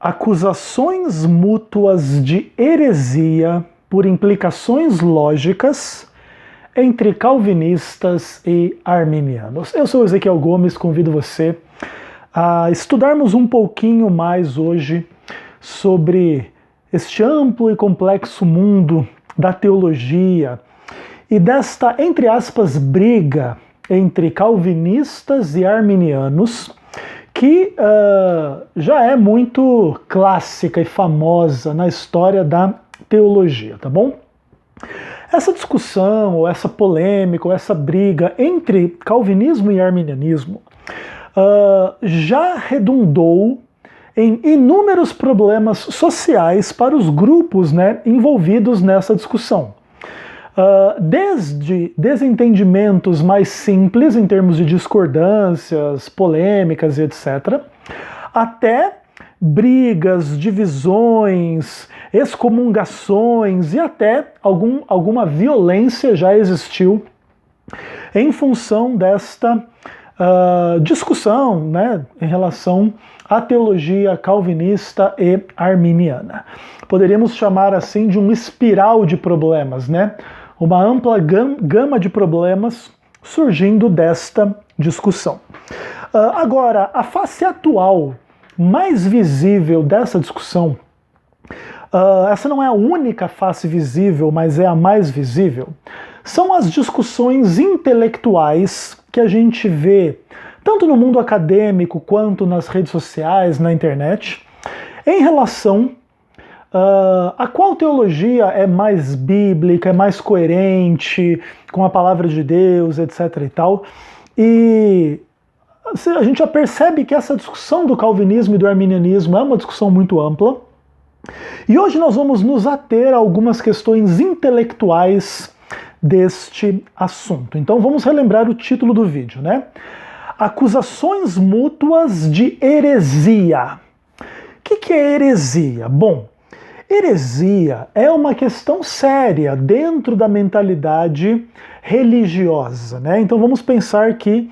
Acusações mútuas de heresia por implicações lógicas entre calvinistas e arminianos. Eu sou Ezequiel Gomes, convido você a estudarmos um pouquinho mais hoje sobre este amplo e complexo mundo da teologia e desta, entre aspas, briga entre calvinistas e arminianos, que já é muito clássica e famosa na história da teologia, tá bom? Essa discussão, ou essa polêmica, ou essa briga entre calvinismo e arminianismo já redundou em inúmeros problemas sociais para os grupos, envolvidos nessa discussão. Desde desentendimentos mais simples em termos de discordâncias, polêmicas e etc., até brigas, divisões, excomungações e até alguma violência já existiu em função desta discussão, em relação à teologia calvinista e arminiana. Poderíamos chamar assim de uma espiral de problemas, uma ampla gama de problemas surgindo desta discussão. Agora, a face atual, mais visível dessa discussão, essa não é a única face visível, mas é a mais visível, são as discussões intelectuais que a gente vê tanto no mundo acadêmico quanto nas redes sociais, na internet, em relação a qual teologia é mais bíblica, é mais coerente com a palavra de Deus, etc. e tal. E a gente já percebe que essa discussão do calvinismo e do arminianismo é uma discussão muito ampla. E hoje nós vamos nos ater a algumas questões intelectuais deste assunto. Então vamos relembrar o título do vídeo, Acusações mútuas de heresia. O que é heresia? Bom, heresia é uma questão séria dentro da mentalidade religiosa, Então vamos pensar que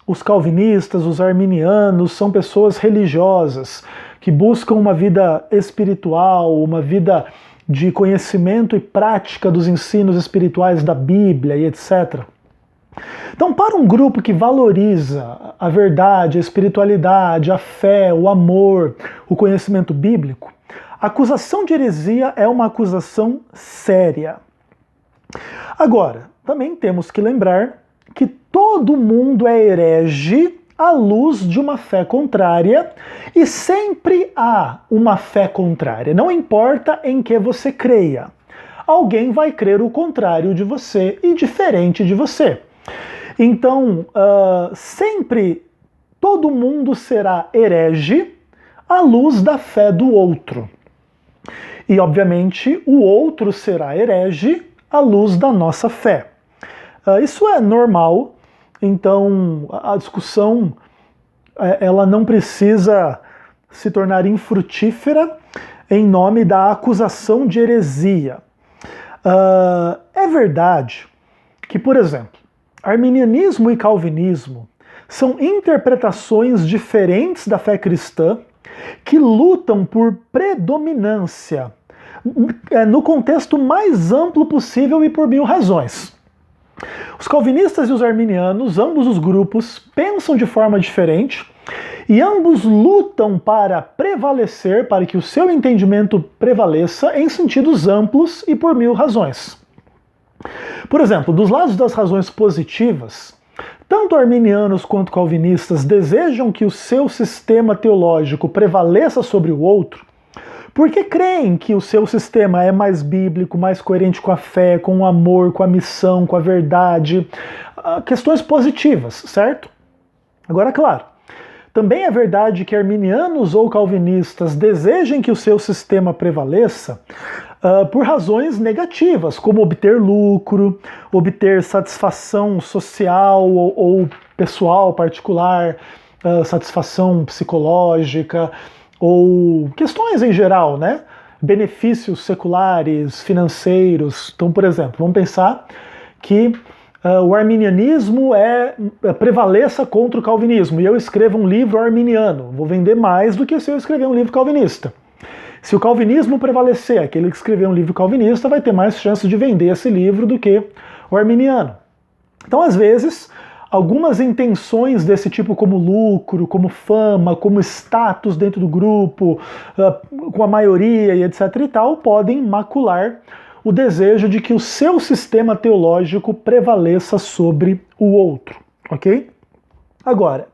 os calvinistas, os arminianos são pessoas religiosas que buscam uma vida espiritual, uma vida de conhecimento e prática dos ensinos espirituais da Bíblia e etc. Então, para um grupo que valoriza a verdade, a espiritualidade, a fé, o amor, o conhecimento bíblico, a acusação de heresia é uma acusação séria. Agora, também temos que lembrar que todo mundo é herege à luz de uma fé contrária, e sempre há uma fé contrária, não importa em que você creia. Alguém vai crer o contrário de você e diferente de você. Então, sempre todo mundo será herege à luz da fé do outro. E, obviamente, o outro será herege à luz da nossa fé. Isso é normal, então a discussão ela não precisa se tornar infrutífera em nome da acusação de heresia. É verdade que, por exemplo, arminianismo e calvinismo são interpretações diferentes da fé cristã que lutam por predominância no contexto mais amplo possível e por 1000 razões. Os calvinistas e os arminianos, ambos os grupos, pensam de forma diferente e ambos lutam para prevalecer, para que o seu entendimento prevaleça em sentidos amplos e por 1000 razões. Por exemplo, dos lados das razões positivas, tanto arminianos quanto calvinistas desejam que o seu sistema teológico prevaleça sobre o outro, porque creem que o seu sistema é mais bíblico, mais coerente com a fé, com o amor, com a missão, com a verdade, questões positivas, certo? Agora, claro, também é verdade que arminianos ou calvinistas desejem que o seu sistema prevaleça por razões negativas, como obter lucro, obter satisfação social ou pessoal particular, satisfação psicológica, ou questões em geral, benefícios seculares, financeiros. Então, por exemplo, vamos pensar que o arminianismo prevaleça contra o calvinismo, e eu escrevo um livro arminiano, vou vender mais do que se eu escrever um livro calvinista. Se o calvinismo prevalecer, aquele que escreveu um livro calvinista vai ter mais chance de vender esse livro do que o arminiano. Então, às vezes, algumas intenções desse tipo, como lucro, como fama, como status dentro do grupo, com a maioria e etc e tal, podem macular o desejo de que o seu sistema teológico prevaleça sobre o outro, ok? Agora,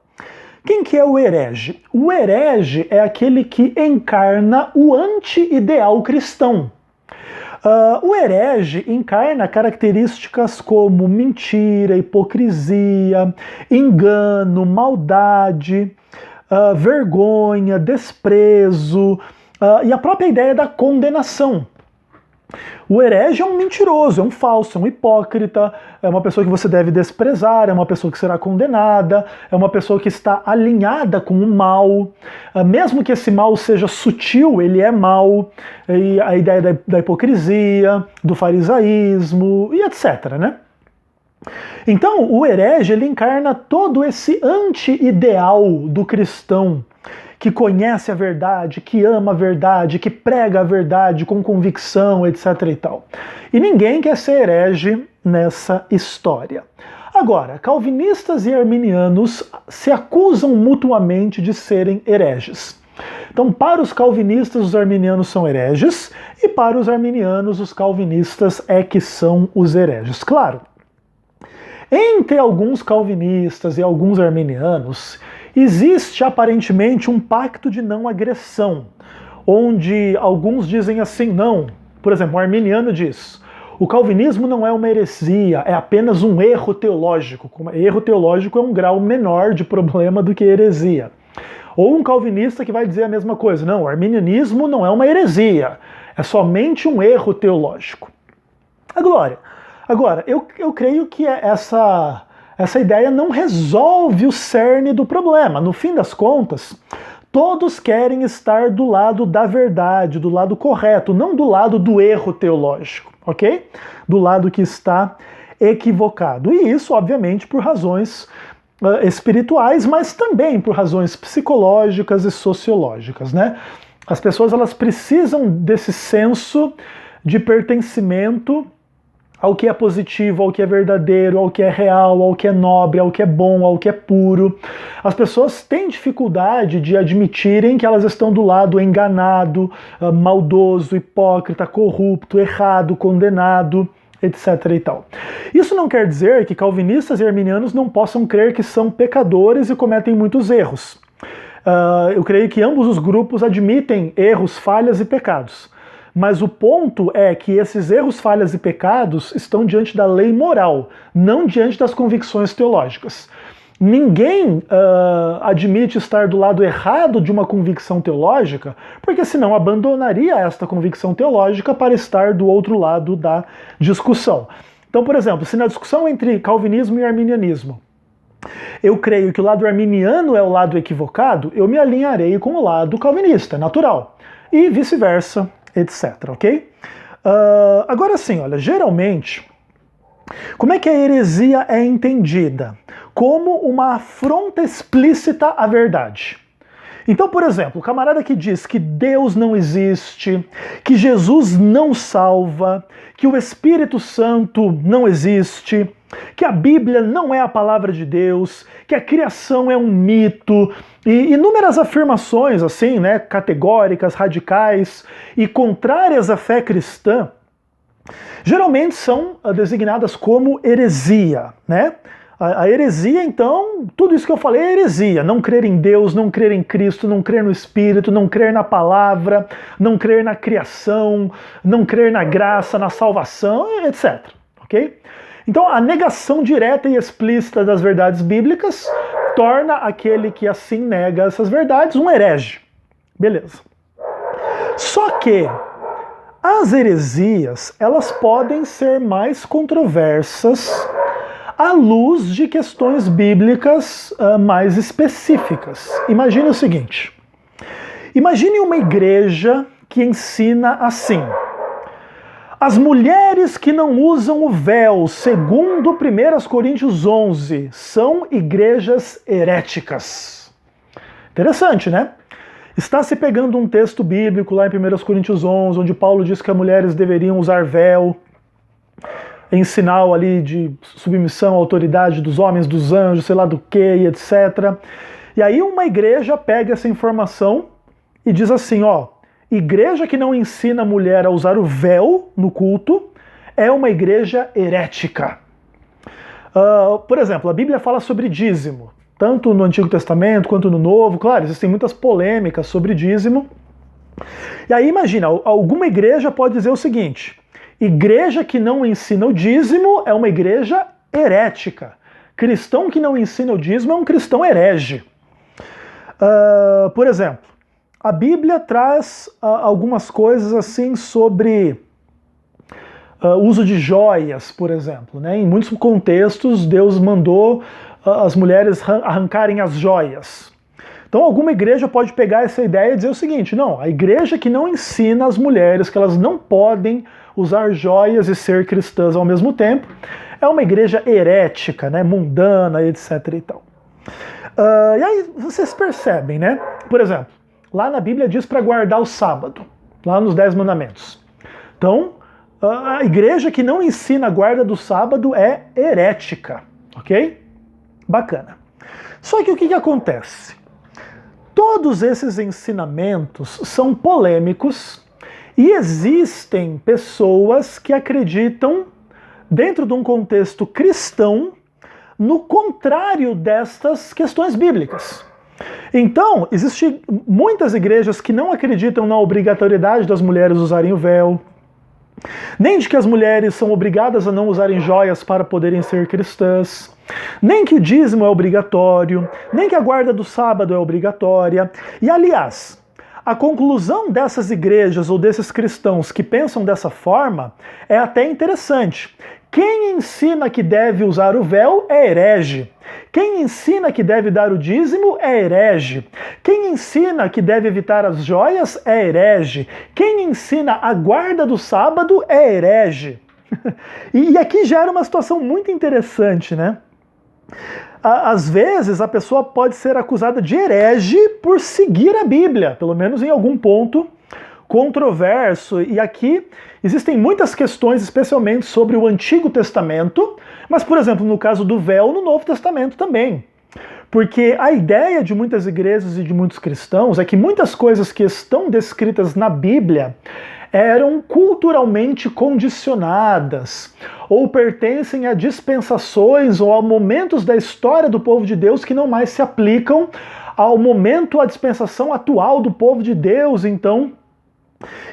quem que é o herege? O herege é aquele que encarna o anti-ideal cristão. O herege encarna características como mentira, hipocrisia, engano, maldade, vergonha, desprezo e a própria ideia da condenação. O herege é um mentiroso, é um falso, é um hipócrita, é uma pessoa que você deve desprezar, é uma pessoa que será condenada, é uma pessoa que está alinhada com o mal, mesmo que esse mal seja sutil, ele é mal, e a ideia da hipocrisia, do farisaísmo e etc, né? Então, o herege, ele encarna todo esse anti-ideal do cristão, que conhece a verdade, que ama a verdade, que prega a verdade com convicção, etc e tal. E ninguém quer ser herege nessa história. Agora, calvinistas e arminianos se acusam mutuamente de serem hereges. Então, para os calvinistas, os arminianos são hereges, e para os arminianos, os calvinistas é que são os hereges. Claro, entre alguns calvinistas e alguns arminianos, existe aparentemente um pacto de não agressão, onde alguns dizem assim, não, por exemplo, o arminiano diz, o calvinismo não é uma heresia, é apenas um erro teológico. Erro teológico é um grau menor de problema do que heresia. Ou um calvinista que vai dizer a mesma coisa, não, o arminianismo não é uma heresia, é somente um erro teológico. Agora, eu creio que essa ideia não resolve o cerne do problema. No fim das contas, todos querem estar do lado da verdade, do lado correto, não do lado do erro teológico, ok? Do lado que está equivocado. E isso, obviamente, por razões espirituais, mas também por razões psicológicas e sociológicas, né? As pessoas, elas precisam desse senso de pertencimento ao que é positivo, ao que é verdadeiro, ao que é real, ao que é nobre, ao que é bom, ao que é puro. As pessoas têm dificuldade de admitirem que elas estão do lado enganado, maldoso, hipócrita, corrupto, errado, condenado, etc. e tal. Isso não quer dizer que calvinistas e arminianos não possam crer que são pecadores e cometem muitos erros. Eu creio que ambos os grupos admitem erros, falhas e pecados. Mas o ponto é que esses erros, falhas e pecados estão diante da lei moral, não diante das convicções teológicas. Ninguém admite estar do lado errado de uma convicção teológica, porque senão abandonaria esta convicção teológica para estar do outro lado da discussão. Então, por exemplo, se na discussão entre calvinismo e arminianismo eu creio que o lado arminiano é o lado equivocado, eu me alinharei com o lado calvinista, natural. E vice-versa, etc, ok? Agora sim, olha, geralmente, como é que a heresia é entendida? Como uma afronta explícita à verdade. Então, por exemplo, o camarada que diz que Deus não existe, que Jesus não salva, que o Espírito Santo não existe, que a Bíblia não é a palavra de Deus, que a criação é um mito, e inúmeras afirmações assim, né, categóricas, radicais e contrárias à fé cristã, geralmente são designadas como heresia, né? A heresia, então, tudo isso que eu falei é heresia. Não crer em Deus, não crer em Cristo, não crer no Espírito, não crer na palavra, não crer na criação, não crer na graça, na salvação, etc. Ok? Então, a negação direta e explícita das verdades bíblicas torna aquele que assim nega essas verdades um herege. Beleza. Só que as heresias, elas podem ser mais controversas à luz de questões bíblicas mais específicas. Imagine o seguinte. Imagine uma igreja que ensina assim: As mulheres que não usam o véu, segundo 1 Coríntios 11, são igrejas heréticas. Interessante, né? Está se pegando um texto bíblico lá em 1 Coríntios 11, onde Paulo diz que as mulheres deveriam usar véu, em sinal ali de submissão à autoridade dos homens, dos anjos, sei lá do que, etc. E aí uma igreja pega essa informação e diz assim, ó, igreja que não ensina a mulher a usar o véu no culto é uma igreja herética. Por exemplo, a Bíblia fala sobre dízimo, tanto no Antigo Testamento quanto no Novo. Claro, existem muitas polêmicas sobre dízimo. E aí imagina, alguma igreja pode dizer o seguinte, igreja que não ensina o dízimo é uma igreja herética. Cristão que não ensina o dízimo é um cristão herege. Por exemplo, a Bíblia traz algumas coisas assim sobre uso de joias, por exemplo, né? Em muitos contextos, Deus mandou as mulheres arrancarem as joias. Então alguma igreja pode pegar essa ideia e dizer o seguinte, não, a igreja que não ensina as mulheres que elas não podem usar joias e ser cristãs ao mesmo tempo, é uma igreja herética, né? Mundana, etc. e tal. E aí vocês percebem, né? Por exemplo, lá na Bíblia diz para guardar o sábado, lá nos 10 mandamentos. Então, a igreja que não ensina a guarda do sábado é herética, ok? Bacana. Só que o que acontece? Todos esses ensinamentos são polêmicos e existem pessoas que acreditam, dentro de um contexto cristão, no contrário destas questões bíblicas. Então, existem muitas igrejas que não acreditam na obrigatoriedade das mulheres usarem o véu, nem de que as mulheres são obrigadas a não usarem joias para poderem ser cristãs, nem que o dízimo é obrigatório, nem que a guarda do sábado é obrigatória. E, aliás, a conclusão dessas igrejas ou desses cristãos que pensam dessa forma é até interessante. Quem ensina que deve usar o véu é herege. Quem ensina que deve dar o dízimo é herege. Quem ensina que deve evitar as joias é herege. Quem ensina a guarda do sábado é herege. E aqui gera uma situação muito interessante, né? Às vezes a pessoa pode ser acusada de herege por seguir a Bíblia, pelo menos em algum ponto controverso, e aqui existem muitas questões, especialmente sobre o Antigo Testamento, mas, por exemplo, no caso do véu, no Novo Testamento também. Porque a ideia de muitas igrejas e de muitos cristãos é que muitas coisas que estão descritas na Bíblia eram culturalmente condicionadas, ou pertencem a dispensações ou a momentos da história do povo de Deus que não mais se aplicam ao momento, à dispensação atual do povo de Deus. Então,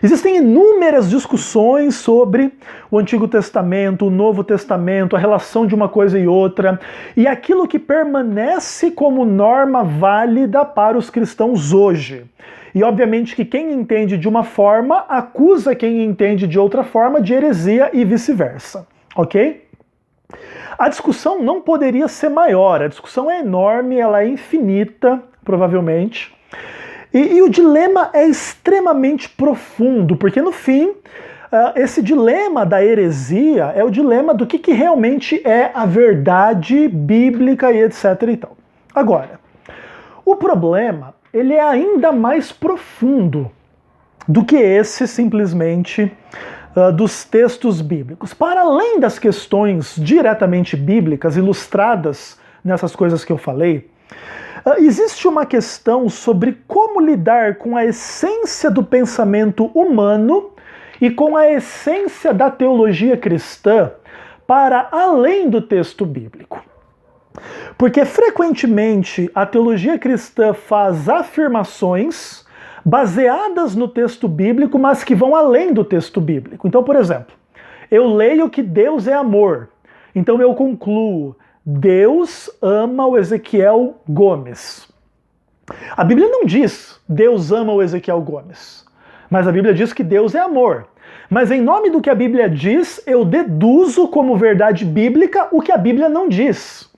existem inúmeras discussões sobre o Antigo Testamento, o Novo Testamento, a relação de uma coisa e outra, e aquilo que permanece como norma válida para os cristãos hoje. E obviamente que quem entende de uma forma acusa quem entende de outra forma de heresia e vice-versa, ok? A discussão não poderia ser maior, a discussão é enorme, ela é infinita, provavelmente. E o dilema é extremamente profundo, porque no fim, esse dilema da heresia é o dilema do que realmente é a verdade bíblica e etc. e tal. Agora, o problema, ele é ainda mais profundo do que esse simplesmente dos textos bíblicos. Para além das questões diretamente bíblicas, ilustradas nessas coisas que eu falei, existe uma questão sobre como lidar com a essência do pensamento humano e com a essência da teologia cristã para além do texto bíblico. Porque frequentemente a teologia cristã faz afirmações baseadas no texto bíblico, mas que vão além do texto bíblico. Então, por exemplo, eu leio que Deus é amor, então eu concluo: Deus ama o Ezequiel Gomes. A Bíblia não diz Deus ama o Ezequiel Gomes, mas a Bíblia diz que Deus é amor. Mas em nome do que a Bíblia diz, eu deduzo como verdade bíblica o que a Bíblia não diz.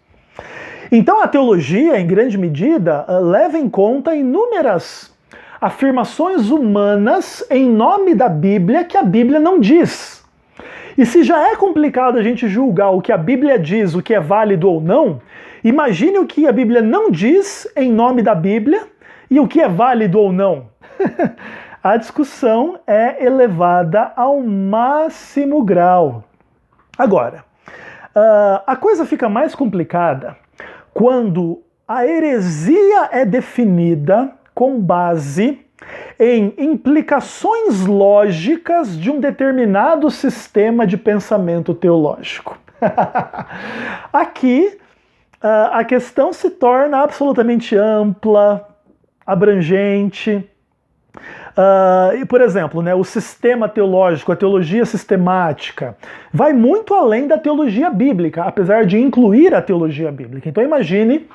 Então a teologia, em grande medida, leva em conta inúmeras afirmações humanas em nome da Bíblia que a Bíblia não diz. E se já é complicado a gente julgar o que a Bíblia diz, o que é válido ou não, imagine o que a Bíblia não diz em nome da Bíblia e o que é válido ou não. A discussão é elevada ao máximo grau. Agora, a coisa fica mais complicada quando a heresia é definida com base em implicações lógicas de um determinado sistema de pensamento teológico. Aqui, a questão se torna absolutamente ampla, abrangente. E, por exemplo, né, o sistema teológico, a teologia sistemática, vai muito além da teologia bíblica, apesar de incluir a teologia bíblica. Então imagine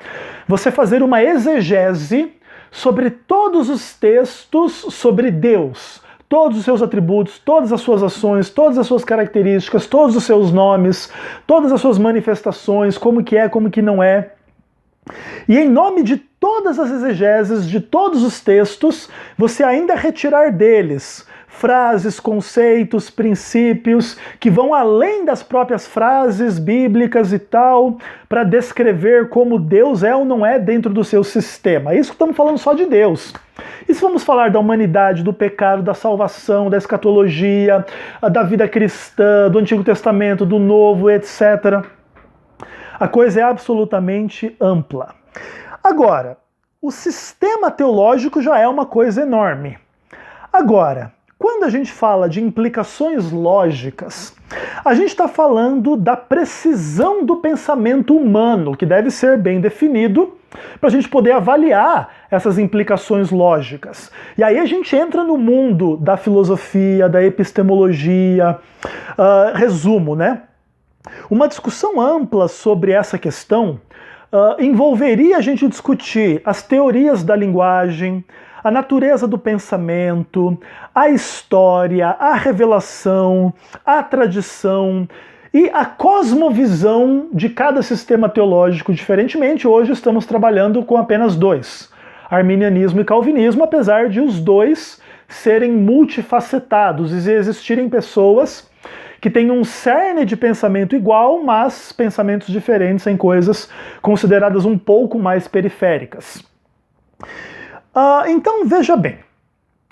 você fazer uma exegese sobre todos os textos sobre Deus, todos os seus atributos, todas as suas ações, todas as suas características, todos os seus nomes, todas as suas manifestações, como que é, como que não é. E em nome de todas as exegeses, de todos os textos, você ainda retirar deles frases, conceitos, princípios que vão além das próprias frases bíblicas e tal, para descrever como Deus é ou não é dentro do seu sistema. Isso que estamos falando só de Deus. E se vamos falar da humanidade, do pecado, da salvação, da escatologia, da vida cristã, do Antigo Testamento, do Novo, etc., a coisa é absolutamente ampla. Agora, o sistema teológico já é uma coisa enorme. Agora, quando a gente fala de implicações lógicas, a gente está falando da precisão do pensamento humano, que deve ser bem definido para a gente poder avaliar essas implicações lógicas. E aí a gente entra no mundo da filosofia, da epistemologia. Resumo, né? Uma discussão ampla sobre essa questão envolveria a gente discutir as teorias da linguagem, a natureza do pensamento, a história, a revelação, a tradição e a cosmovisão de cada sistema teológico. Diferentemente, hoje estamos trabalhando com apenas dois, arminianismo e calvinismo, apesar de os dois serem multifacetados e existirem pessoas que têm um cerne de pensamento igual, mas pensamentos diferentes em coisas consideradas um pouco mais periféricas. Então, veja bem,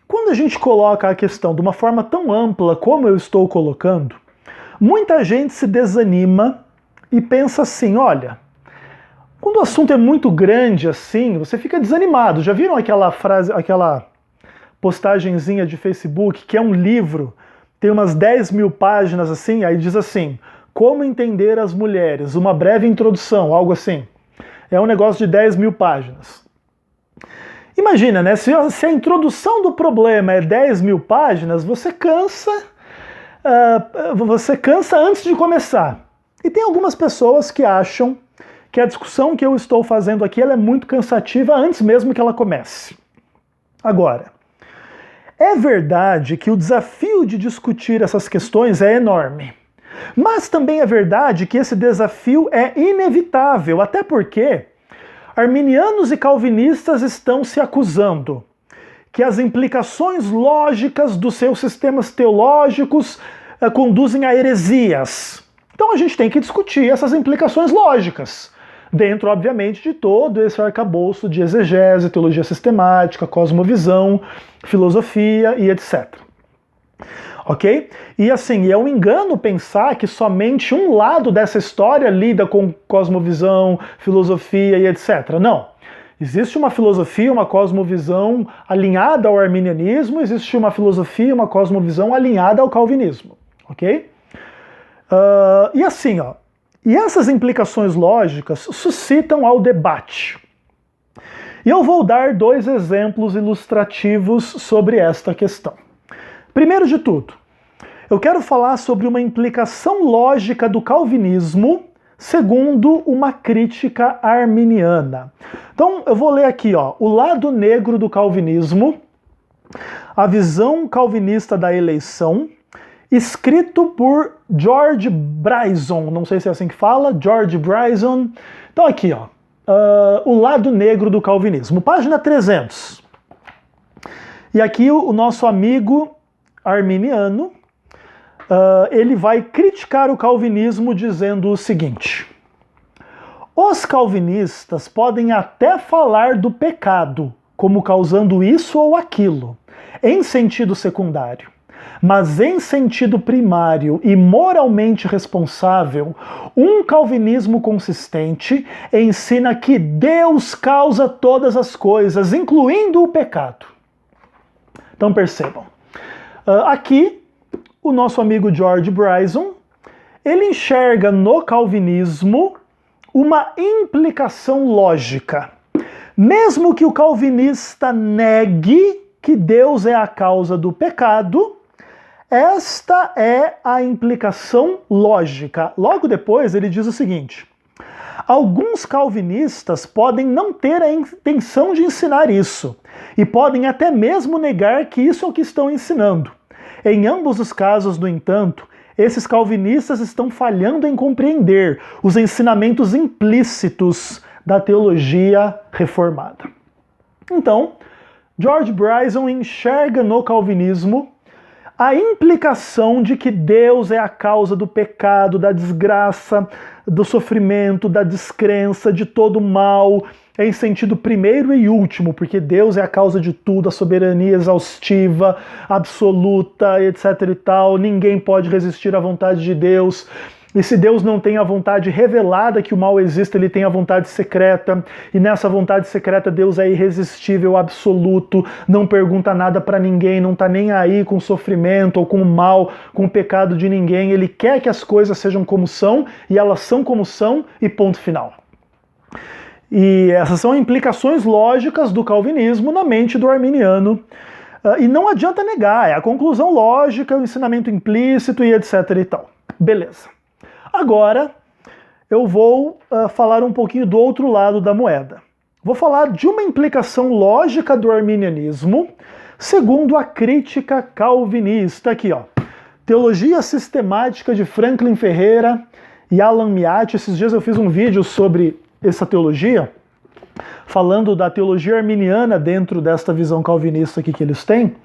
quando a gente coloca a questão de uma forma tão ampla como eu estou colocando, muita gente se desanima e pensa assim, olha, quando o assunto é muito grande assim, você fica desanimado. Já viram aquela frase, aquela postagenzinha de Facebook, que é um livro, tem umas 10 mil páginas assim, aí diz assim, como entender as mulheres, uma breve introdução, algo assim. É um negócio de 10 mil páginas. Imagina, né? Se a introdução do problema é 10 mil páginas, você cansa antes de começar. E tem algumas pessoas que acham que a discussão que eu estou fazendo aqui ela é muito cansativa antes mesmo que ela comece. Agora, é verdade que o desafio de discutir essas questões é enorme. Mas também é verdade que esse desafio é inevitável, até porque arminianos e calvinistas estão se acusando que as implicações lógicas dos seus sistemas teológicos conduzem a heresias. Então a gente tem que discutir essas implicações lógicas, dentro, obviamente, de todo esse arcabouço de exegese, teologia sistemática, cosmovisão, filosofia e etc. Ok? E assim, é um engano pensar que somente um lado dessa história lida com cosmovisão, filosofia e etc. Não. Existe uma filosofia, uma cosmovisão alinhada ao arminianismo, existe uma filosofia, uma cosmovisão alinhada ao calvinismo. Ok? E assim, ó, e essas implicações lógicas suscitam ao debate. E eu vou dar 2 exemplos ilustrativos sobre esta questão. Primeiro de tudo, eu quero falar sobre uma implicação lógica do calvinismo segundo uma crítica arminiana. Então, eu vou ler aqui, ó, O Lado Negro do Calvinismo, a visão calvinista da eleição, escrito por George Bryson, não sei se é assim que fala, George Bryson. Então aqui, ó, O Lado Negro do Calvinismo, página 300. E aqui o nosso amigo arminiano ele vai criticar o calvinismo dizendo o seguinte: os calvinistas podem até falar do pecado como causando isso ou aquilo, em sentido secundário, mas em sentido primário e moralmente responsável, um calvinismo consistente ensina que Deus causa todas as coisas, incluindo o pecado. Então percebam, aqui o nosso amigo George Bryson, ele enxerga no calvinismo uma implicação lógica. Mesmo que o calvinista negue que Deus é a causa do pecado, esta é a implicação lógica. Logo depois ele diz o seguinte: alguns calvinistas podem não ter a intenção de ensinar isso, e podem até mesmo negar que isso é o que estão ensinando. Em ambos os casos, no entanto, esses calvinistas estão falhando em compreender os ensinamentos implícitos da teologia reformada. Então, George Bryson enxerga no calvinismo a implicação de que Deus é a causa do pecado, da desgraça, do sofrimento, da descrença, de todo mal, em sentido primeiro e último, porque Deus é a causa de tudo, a soberania exaustiva, absoluta, etc e tal, ninguém pode resistir à vontade de Deus. E se Deus não tem a vontade revelada que o mal existe, ele tem a vontade secreta, e nessa vontade secreta Deus é irresistível, absoluto, não pergunta nada para ninguém, não tá nem aí com o sofrimento ou com o mal, com o pecado de ninguém, ele quer que as coisas sejam como são, e elas são como são, e ponto final. E essas são implicações lógicas do calvinismo na mente do arminiano, e não adianta negar, é a conclusão lógica, o ensinamento implícito e etc e tal. Beleza. Agora, eu vou falar um pouquinho do outro lado da moeda. Vou falar de uma implicação lógica do arminianismo, segundo a crítica calvinista. Aqui, ó. Teologia Sistemática de Franklin Ferreira e Alan Miatti. Esses dias eu fiz um vídeo sobre essa teologia, falando da teologia arminiana dentro desta visão calvinista aqui que eles têm.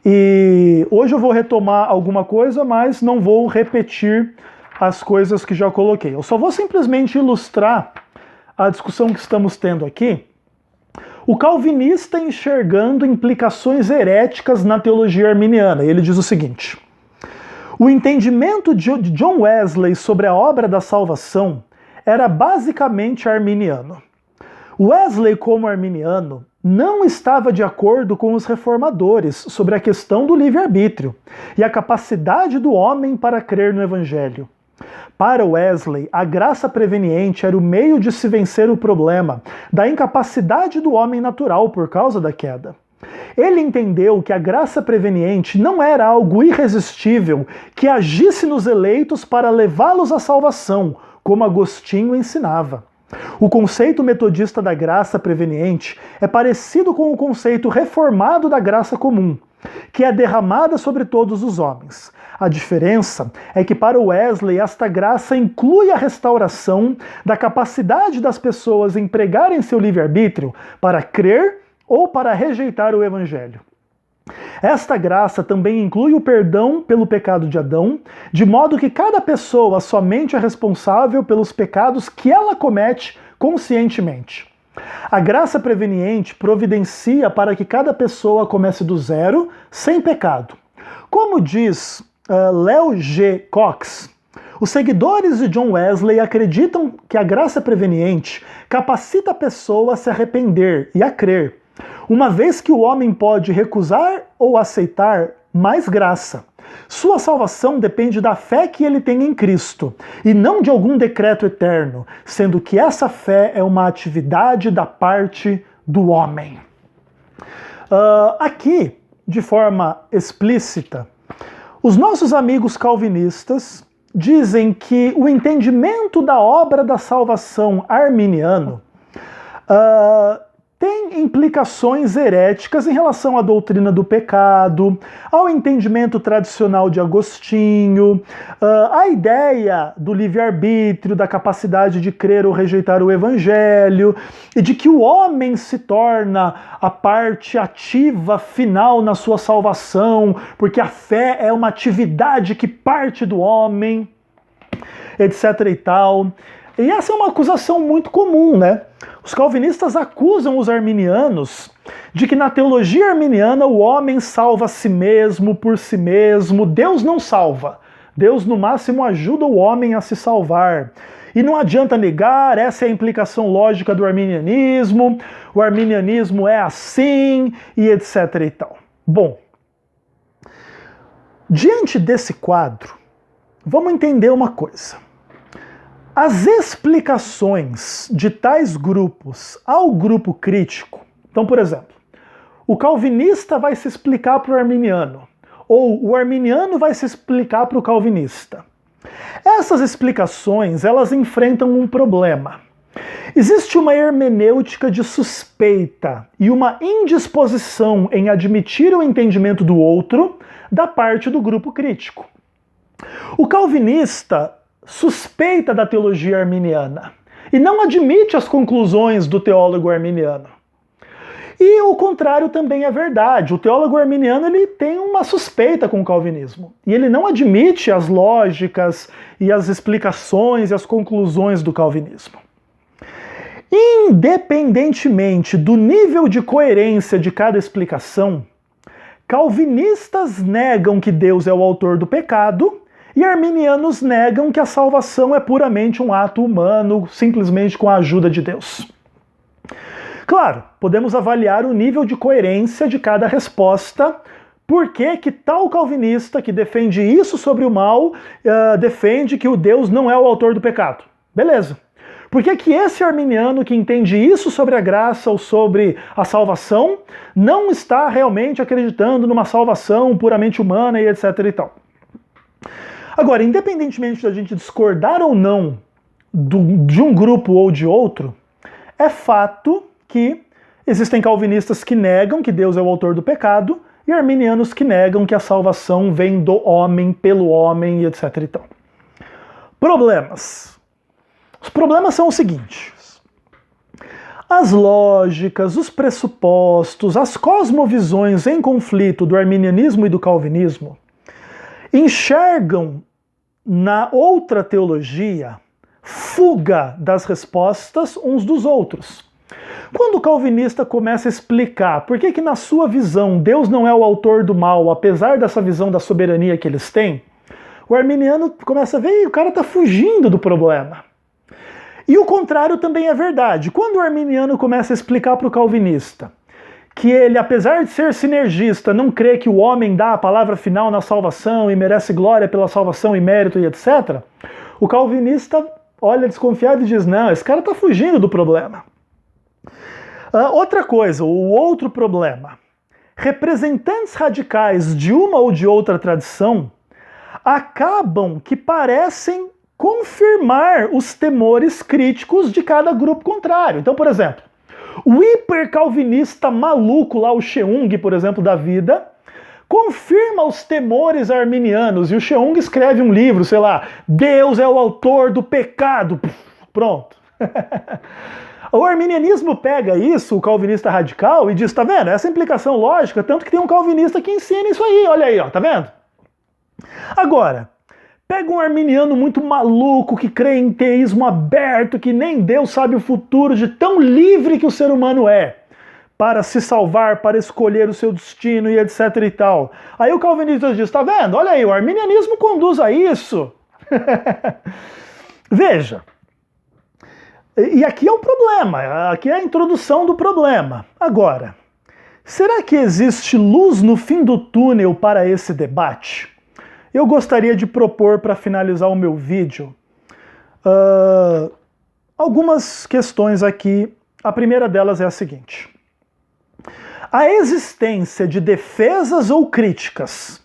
E hoje eu vou retomar alguma coisa, mas não vou repetir as coisas que já coloquei. Eu só vou simplesmente ilustrar a discussão que estamos tendo aqui. O calvinista enxergando implicações heréticas na teologia arminiana. Ele diz o seguinte: o entendimento de John Wesley sobre a obra da salvação era basicamente arminiano. Wesley, como arminiano, não estava de acordo com os reformadores sobre a questão do livre-arbítrio e a capacidade do homem para crer no Evangelho. Para Wesley, a graça preveniente era o meio de se vencer o problema da incapacidade do homem natural por causa da queda. Ele entendeu que a graça preveniente não era algo irresistível que agisse nos eleitos para levá-los à salvação, como Agostinho ensinava. O conceito metodista da graça preveniente é parecido com o conceito reformado da graça comum, que é derramada sobre todos os homens. A diferença é que para Wesley esta graça inclui a restauração da capacidade das pessoas empregarem seu livre-arbítrio para crer ou para rejeitar o Evangelho. Esta graça também inclui o perdão pelo pecado de Adão, de modo que cada pessoa somente é responsável pelos pecados que ela comete conscientemente. A graça preveniente providencia para que cada pessoa comece do zero, sem pecado. Como diz Leo G. Cox, os seguidores de John Wesley acreditam que a graça preveniente capacita a pessoa a se arrepender e a crer, uma vez que o homem pode recusar ou aceitar mais graça. Sua salvação depende da fé que ele tem em Cristo, e não de algum decreto eterno, sendo que essa fé é uma atividade da parte do homem. Aqui, de forma explícita, os nossos amigos calvinistas dizem que o entendimento da obra da salvação arminiano tem implicações heréticas em relação à doutrina do pecado, ao entendimento tradicional de Agostinho, à ideia do livre-arbítrio, da capacidade de crer ou rejeitar o evangelho, e de que o homem se torna a parte ativa final na sua salvação, porque a fé é uma atividade que parte do homem, etc. e tal. E essa é uma acusação muito comum, né? Os calvinistas acusam os arminianos de que na teologia arminiana o homem salva a si mesmo, por si mesmo. Deus não salva. Deus, no máximo, ajuda o homem a se salvar. E não adianta negar, essa é a implicação lógica do arminianismo. O arminianismo é assim, e etc. e tal. Bom, diante desse quadro, vamos entender uma coisa. As explicações de tais grupos ao grupo crítico, então, por exemplo, o calvinista vai se explicar para o arminiano, ou o arminiano vai se explicar para o calvinista. Essas explicações, elas enfrentam um problema. Existe uma hermenêutica de suspeita e uma indisposição em admitir o entendimento do outro da parte do grupo crítico. O calvinista suspeita da teologia arminiana e não admite as conclusões do teólogo arminiano. E o contrário também é verdade. O teólogo arminiano ele tem uma suspeita com o calvinismo e ele não admite as lógicas e as explicações e as conclusões do calvinismo. Independentemente do nível de coerência de cada explicação, calvinistas negam que Deus é o autor do pecado e arminianos negam que a salvação é puramente um ato humano, simplesmente com a ajuda de Deus. Claro, podemos avaliar o nível de coerência de cada resposta. Por que que tal calvinista que defende isso sobre o mal defende que o Deus não é o autor do pecado? Beleza. Por que que esse arminiano que entende isso sobre a graça ou sobre a salvação não está realmente acreditando numa salvação puramente humana e etc e tal? Agora, independentemente da gente discordar ou não de um grupo ou de outro, é fato que existem calvinistas que negam que Deus é o autor do pecado e arminianos que negam que a salvação vem do homem, pelo homem e etc e tal. Problemas. Os problemas são os seguintes. As lógicas, os pressupostos, as cosmovisões em conflito do arminianismo e do calvinismo enxergam na outra teologia fuga das respostas uns dos outros. Quando o calvinista começa a explicar por que na sua visão Deus não é o autor do mal, apesar dessa visão da soberania que eles têm, o arminiano começa a ver, o cara está fugindo do problema. E o contrário também é verdade. Quando o arminiano começa a explicar para o calvinista que ele, apesar de ser sinergista, não crê que o homem dá a palavra final na salvação e merece glória pela salvação e mérito e etc., o calvinista olha desconfiado e diz, não, esse cara está fugindo do problema. Outra coisa, o outro problema. Representantes radicais de uma ou de outra tradição acabam que parecem confirmar os temores críticos de cada grupo contrário. Então, por exemplo, o hipercalvinista maluco lá, o Cheung, por exemplo, da vida, confirma os temores arminianos. E o Cheung escreve um livro, sei lá, Deus é o autor do pecado. Pronto. O arminianismo pega isso, o calvinista radical, e diz, tá vendo? Essa implicação lógica, tanto que tem um calvinista que ensina isso aí. Olha aí, ó, tá vendo? Agora, pega um arminiano muito maluco, que crê em teísmo aberto, que nem Deus sabe o futuro, de tão livre que o ser humano é, para se salvar, para escolher o seu destino e etc e tal. Aí o calvinista diz, tá vendo? Olha aí, o arminianismo conduz a isso. Veja, e aqui é o problema, aqui é a introdução do problema. Agora, será que existe luz no fim do túnel para esse debate? Eu gostaria de propor, para finalizar o meu vídeo, algumas questões aqui. A primeira delas é a seguinte. A existência de defesas ou críticas,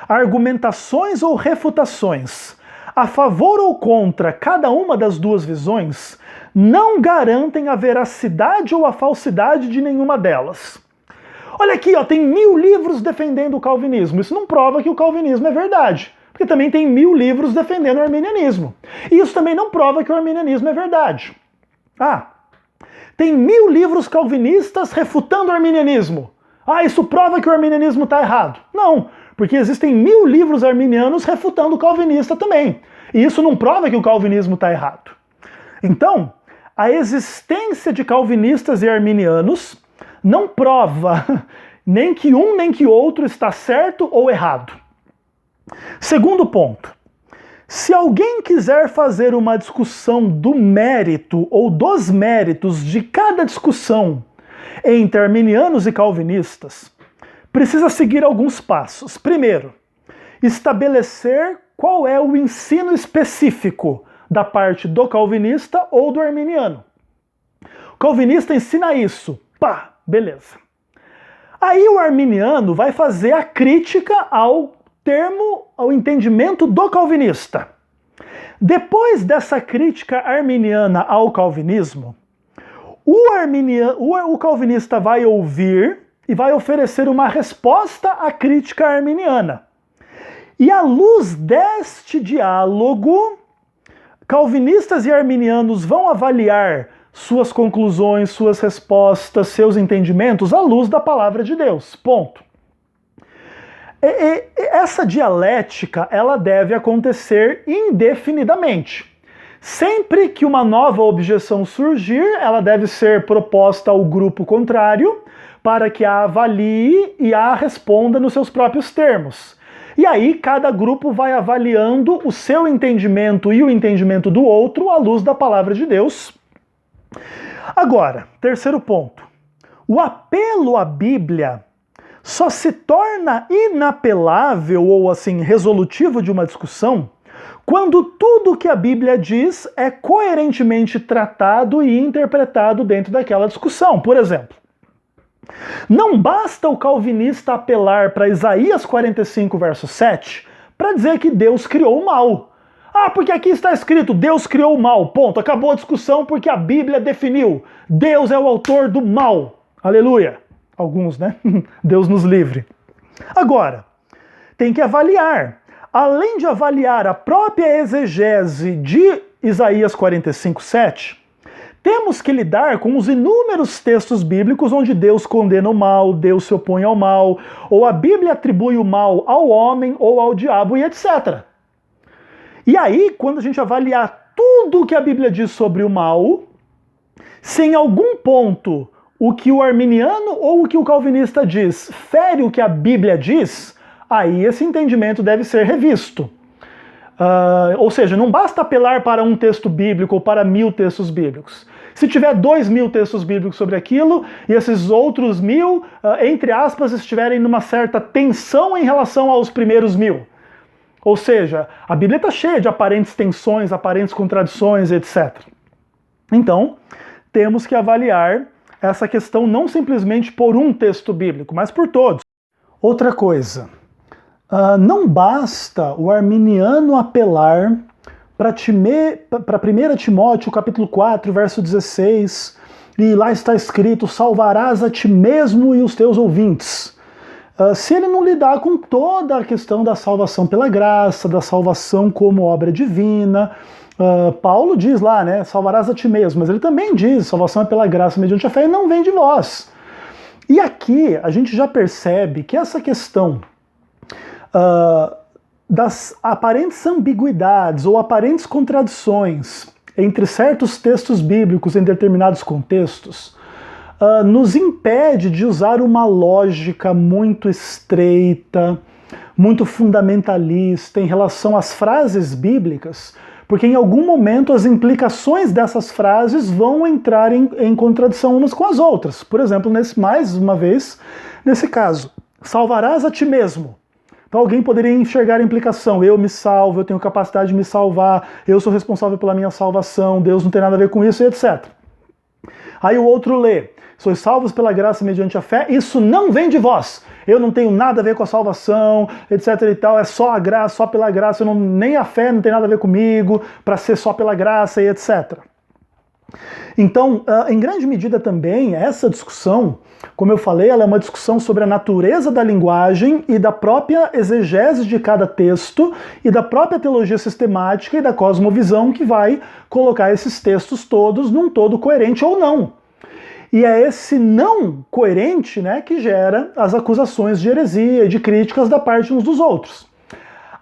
argumentações ou refutações a favor ou contra cada uma das duas visões, não garantem a veracidade ou a falsidade de nenhuma delas. Olha aqui, ó, tem 1000 livros defendendo o calvinismo. Isso não prova que o calvinismo é verdade, porque também tem 1000 livros defendendo o arminianismo. E isso também não prova que o arminianismo é verdade. Ah, tem 1000 livros calvinistas refutando o arminianismo. Ah, isso prova que o arminianismo está errado. Não, porque existem 1000 livros arminianos refutando o calvinista também. E isso não prova que o calvinismo está errado. Então, a existência de calvinistas e arminianos não prova nem que um nem que outro está certo ou errado. Segundo ponto, se alguém quiser fazer uma discussão do mérito ou dos méritos de cada discussão entre arminianos e calvinistas, precisa seguir alguns passos. Primeiro, estabelecer qual é o ensino específico da parte do calvinista ou do arminiano. O calvinista ensina isso. Pá, beleza. Aí o arminiano vai fazer a crítica ao entendimento do calvinista. Depois dessa crítica arminiana ao calvinismo, o calvinista vai ouvir e vai oferecer uma resposta à crítica arminiana. E à luz deste diálogo, calvinistas e arminianos vão avaliar suas conclusões, suas respostas, seus entendimentos à luz da palavra de Deus. Ponto. Essa dialética, ela deve acontecer indefinidamente. Sempre que uma nova objeção surgir, ela deve ser proposta ao grupo contrário para que a avalie e a responda nos seus próprios termos. E aí cada grupo vai avaliando o seu entendimento e o entendimento do outro à luz da palavra de Deus. Agora, terceiro ponto. O apelo à Bíblia só se torna inapelável ou assim resolutivo de uma discussão quando tudo que a Bíblia diz é coerentemente tratado e interpretado dentro daquela discussão. Por exemplo, não basta o calvinista apelar para Isaías 45, verso 7, para dizer que Deus criou o mal. Ah, porque aqui está escrito, Deus criou o mal, ponto. Acabou a discussão porque a Bíblia definiu. Deus é o autor do mal. Aleluia. Alguns, né? Deus nos livre. Agora, tem que avaliar. Além de avaliar a própria exegese de Isaías 45, 7, temos que lidar com os inúmeros textos bíblicos onde Deus condena o mal, Deus se opõe ao mal, ou a Bíblia atribui o mal ao homem ou ao diabo e etc. E aí, quando a gente avaliar tudo o que a Bíblia diz sobre o mal, se em algum ponto o que o arminiano ou o que o calvinista diz fere o que a Bíblia diz, aí esse entendimento deve ser revisto. Ou seja, não basta apelar para um texto bíblico ou para 1000 textos bíblicos. Se tiver 2000 textos bíblicos sobre aquilo e esses outros 1000, entre aspas, estiverem numa certa tensão em relação aos primeiros 1000. Ou seja, a Bíblia está cheia de aparentes tensões, aparentes contradições, etc. Então, temos que avaliar essa questão não simplesmente por um texto bíblico, mas por todos. Outra coisa, não basta o arminiano apelar para 1 Timóteo capítulo 4, verso 16, e lá está escrito, salvarás a ti mesmo e os teus ouvintes. Se ele não lidar com toda a questão da salvação pela graça, da salvação como obra divina, Paulo diz lá, né, salvarás a ti mesmo, mas ele também diz, salvação é pela graça mediante a fé e não vem de vós. E aqui a gente já percebe que essa questão das aparentes ambiguidades ou aparentes contradições entre certos textos bíblicos em determinados contextos, nos impede de usar uma lógica muito estreita, muito fundamentalista em relação às frases bíblicas, porque em algum momento as implicações dessas frases vão entrar em contradição umas com as outras. Por exemplo, mais uma vez, nesse caso, salvarás a ti mesmo. Então alguém poderia enxergar a implicação, eu me salvo, eu tenho capacidade de me salvar, eu sou responsável pela minha salvação, Deus não tem nada a ver com isso, e etc. Aí o outro lê: sois salvos pela graça mediante a fé, isso não vem de vós. Eu não tenho nada a ver com a salvação, etc e tal, é só a graça, só pela graça, nem a fé não tem nada a ver comigo, para ser só pela graça e etc. Então, em grande medida também, essa discussão, como eu falei, ela é uma discussão sobre a natureza da linguagem e da própria exegese de cada texto e da própria teologia sistemática e da cosmovisão que vai colocar esses textos todos num todo coerente ou não. E é esse não coerente, né, que gera as acusações de heresia e de críticas da parte uns dos outros.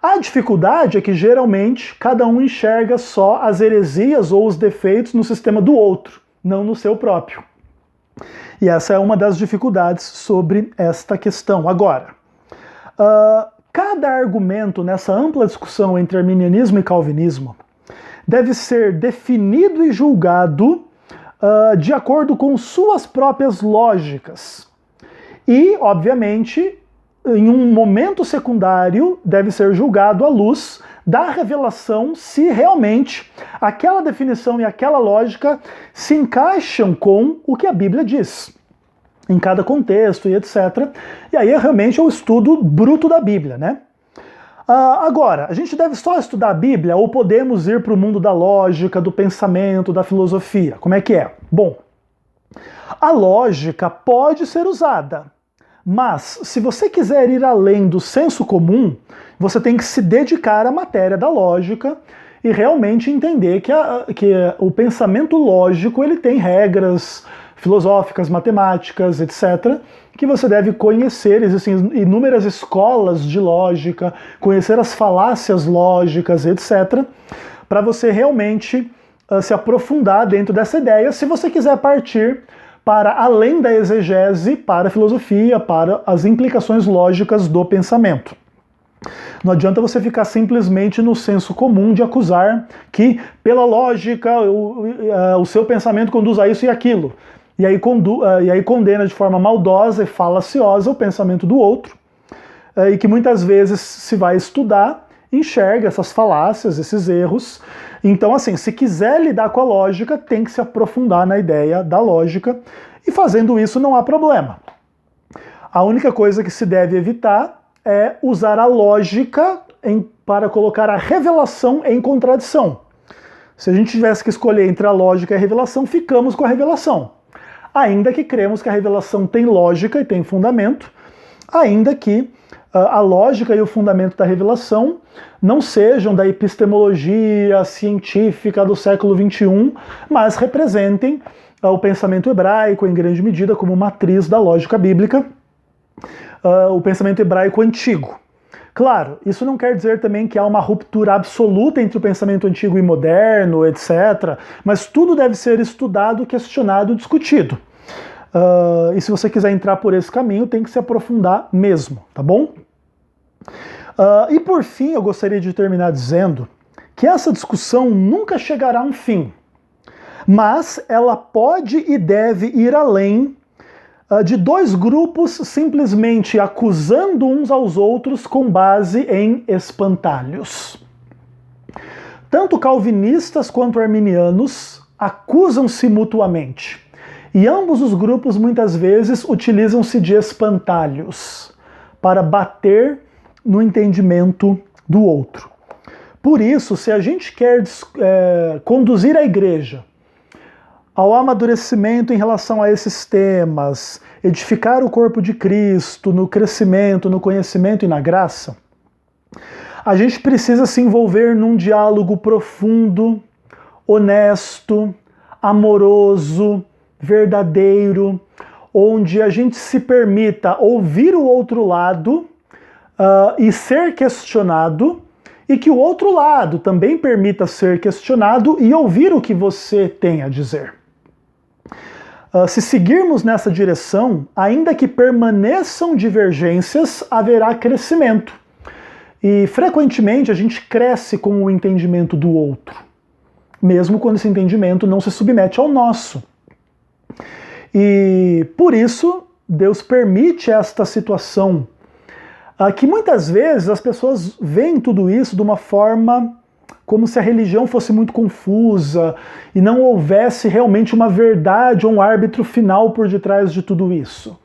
A dificuldade é que, geralmente, cada um enxerga só as heresias ou os defeitos no sistema do outro, não no seu próprio. E essa é uma das dificuldades sobre esta questão. Agora, cada argumento nessa ampla discussão entre arminianismo e calvinismo deve ser definido e julgado de acordo com suas próprias lógicas. E, obviamente, em um momento secundário, deve ser julgado à luz da revelação se realmente aquela definição e aquela lógica se encaixam com o que a Bíblia diz, em cada contexto e etc. E aí realmente é o estudo bruto da Bíblia, né? Agora, a gente deve só estudar a Bíblia ou podemos ir para o mundo da lógica, do pensamento, da filosofia? Como é que é? Bom, a lógica pode ser usada, mas se você quiser ir além do senso comum, você tem que se dedicar à matéria da lógica e realmente entender que o pensamento lógico ele tem regras filosóficas, matemáticas, etc., que você deve conhecer. Existem inúmeras escolas de lógica, conhecer as falácias lógicas, etc., para você realmente se aprofundar dentro dessa ideia, se você quiser partir para além da exegese, para a filosofia, para as implicações lógicas do pensamento. Não adianta você ficar simplesmente no senso comum de acusar que, pela lógica, o seu pensamento conduz a isso e aquilo. E aí condena de forma maldosa e falaciosa o pensamento do outro, e que muitas vezes se vai estudar, enxerga essas falácias, esses erros. Então, assim, se quiser lidar com a lógica, tem que se aprofundar na ideia da lógica, e fazendo isso não há problema. A única coisa que se deve evitar é usar a lógica para colocar a revelação em contradição. Se a gente tivesse que escolher entre a lógica e a revelação, ficamos com a revelação. Ainda que cremos que a revelação tem lógica e tem fundamento, ainda que a lógica e o fundamento da revelação não sejam da epistemologia científica do século XXI, mas representem o pensamento hebraico, em grande medida, como matriz da lógica bíblica, o pensamento hebraico antigo. Claro, isso não quer dizer também que há uma ruptura absoluta entre o pensamento antigo e moderno, etc., mas tudo deve ser estudado, questionado, discutido. E se você quiser entrar por esse caminho, tem que se aprofundar mesmo, tá bom? E por fim, eu gostaria de terminar dizendo que essa discussão nunca chegará a um fim, mas ela pode e deve ir além de dois grupos simplesmente acusando uns aos outros com base em espantalhos. Tanto calvinistas quanto arminianos acusam-se mutuamente, e ambos os grupos muitas vezes utilizam-se de espantalhos para bater no entendimento do outro. Por isso, se a gente quer conduzir a igreja ao amadurecimento em relação a esses temas, edificar o corpo de Cristo no crescimento, no conhecimento e na graça, a gente precisa se envolver num diálogo profundo, honesto, amoroso, verdadeiro, onde a gente se permita ouvir o outro lado e ser questionado, e que o outro lado também permita ser questionado e ouvir o que você tem a dizer. Se seguirmos nessa direção, ainda que permaneçam divergências, haverá crescimento. E frequentemente a gente cresce com o entendimento do outro, mesmo quando esse entendimento não se submete ao nosso. E por isso Deus permite esta situação, que muitas vezes as pessoas veem tudo isso de uma forma como se a religião fosse muito confusa e não houvesse realmente uma verdade ou um árbitro final por detrás de tudo isso.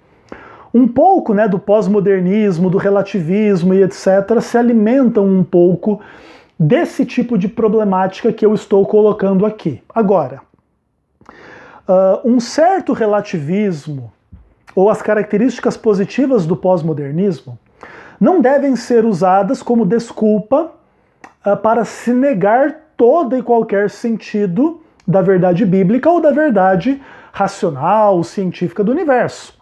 Um pouco, né, do pós-modernismo, do relativismo e etc. se alimentam um pouco desse tipo de problemática que eu estou colocando aqui. Agora, um certo relativismo ou as características positivas do pós-modernismo não devem ser usadas como desculpa para se negar todo e qualquer sentido da verdade bíblica ou da verdade racional, científica do universo.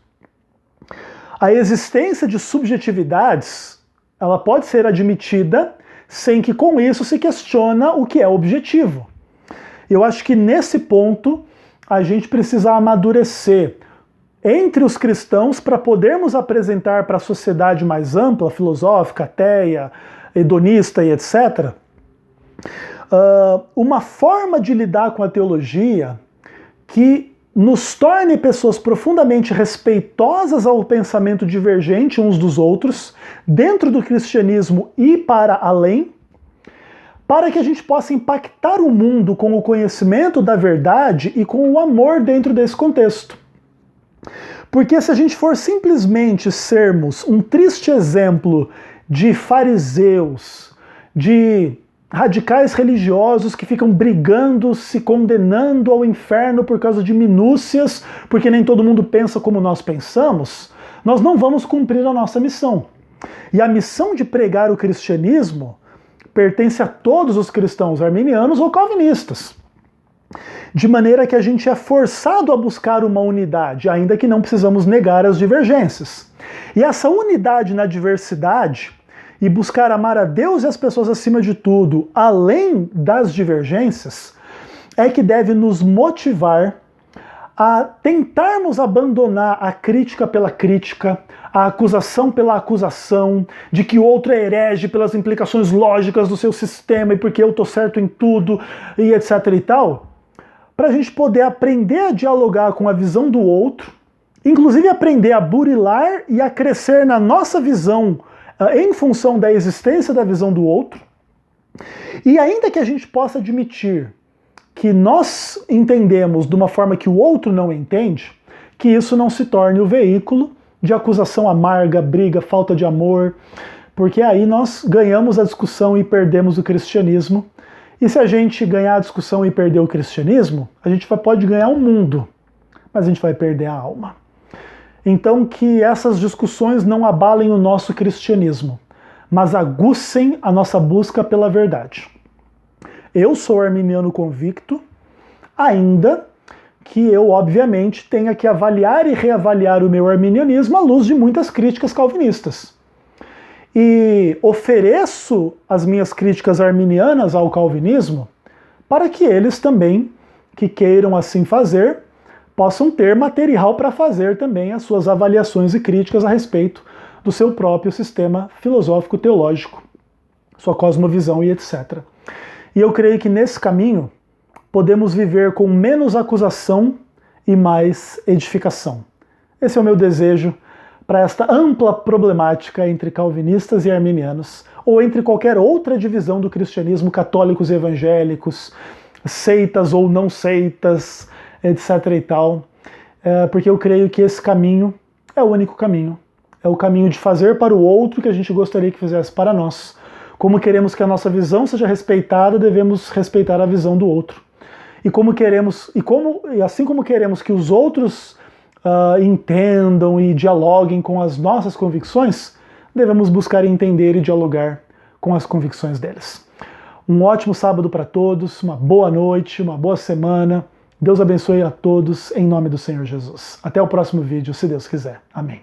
A existência de subjetividades, ela pode ser admitida sem que com isso se questiona o que é objetivo. Eu acho que nesse ponto a gente precisa amadurecer entre os cristãos para podermos apresentar para a sociedade mais ampla, filosófica, ateia, hedonista e etc., uma forma de lidar com a teologia que nos torne pessoas profundamente respeitosas ao pensamento divergente uns dos outros, dentro do cristianismo e para além, para que a gente possa impactar o mundo com o conhecimento da verdade e com o amor dentro desse contexto. Porque se a gente for simplesmente sermos um triste exemplo de fariseus, de radicais religiosos que ficam brigando, se condenando ao inferno por causa de minúcias, porque nem todo mundo pensa como nós pensamos, nós não vamos cumprir a nossa missão. E a missão de pregar o cristianismo pertence a todos os cristãos arminianos ou calvinistas. De maneira que a gente é forçado a buscar uma unidade, ainda que não precisamos negar as divergências. E essa unidade na diversidade e buscar amar a Deus e as pessoas acima de tudo, além das divergências, é que deve nos motivar a tentarmos abandonar a crítica pela crítica, a acusação pela acusação, de que o outro é herege pelas implicações lógicas do seu sistema e porque eu tô certo em tudo, e etc e tal, para a gente poder aprender a dialogar com a visão do outro, inclusive aprender a burilar e a crescer na nossa visão em função da existência da visão do outro, e ainda que a gente possa admitir que nós entendemos de uma forma que o outro não entende, que isso não se torne o veículo de acusação amarga, briga, falta de amor, porque aí nós ganhamos a discussão e perdemos o cristianismo. E se a gente ganhar a discussão e perder o cristianismo, a gente pode ganhar o mundo, mas a gente vai perder a alma. Então que essas discussões não abalem o nosso cristianismo, mas aguçem a nossa busca pela verdade. Eu sou arminiano convicto, ainda que eu, obviamente, tenha que avaliar e reavaliar o meu arminianismo à luz de muitas críticas calvinistas. E ofereço as minhas críticas arminianas ao calvinismo para que eles também, que queiram assim fazer, possam ter material para fazer também as suas avaliações e críticas a respeito do seu próprio sistema filosófico-teológico, sua cosmovisão e etc. E eu creio que nesse caminho podemos viver com menos acusação e mais edificação. Esse é o meu desejo para esta ampla problemática entre calvinistas e arminianos, ou entre qualquer outra divisão do cristianismo, católicos e evangélicos, seitas ou não seitas, etc. e tal, porque eu creio que esse caminho é o único caminho. É o caminho de fazer para o outro que a gente gostaria que fizesse para nós. Como queremos que a nossa visão seja respeitada, devemos respeitar a visão do outro. E assim como queremos que os outros entendam e dialoguem com as nossas convicções, devemos buscar entender e dialogar com as convicções deles. Um ótimo sábado para todos, uma boa noite, uma boa semana. Deus abençoe a todos em nome do Senhor Jesus. Até o próximo vídeo, se Deus quiser. Amém.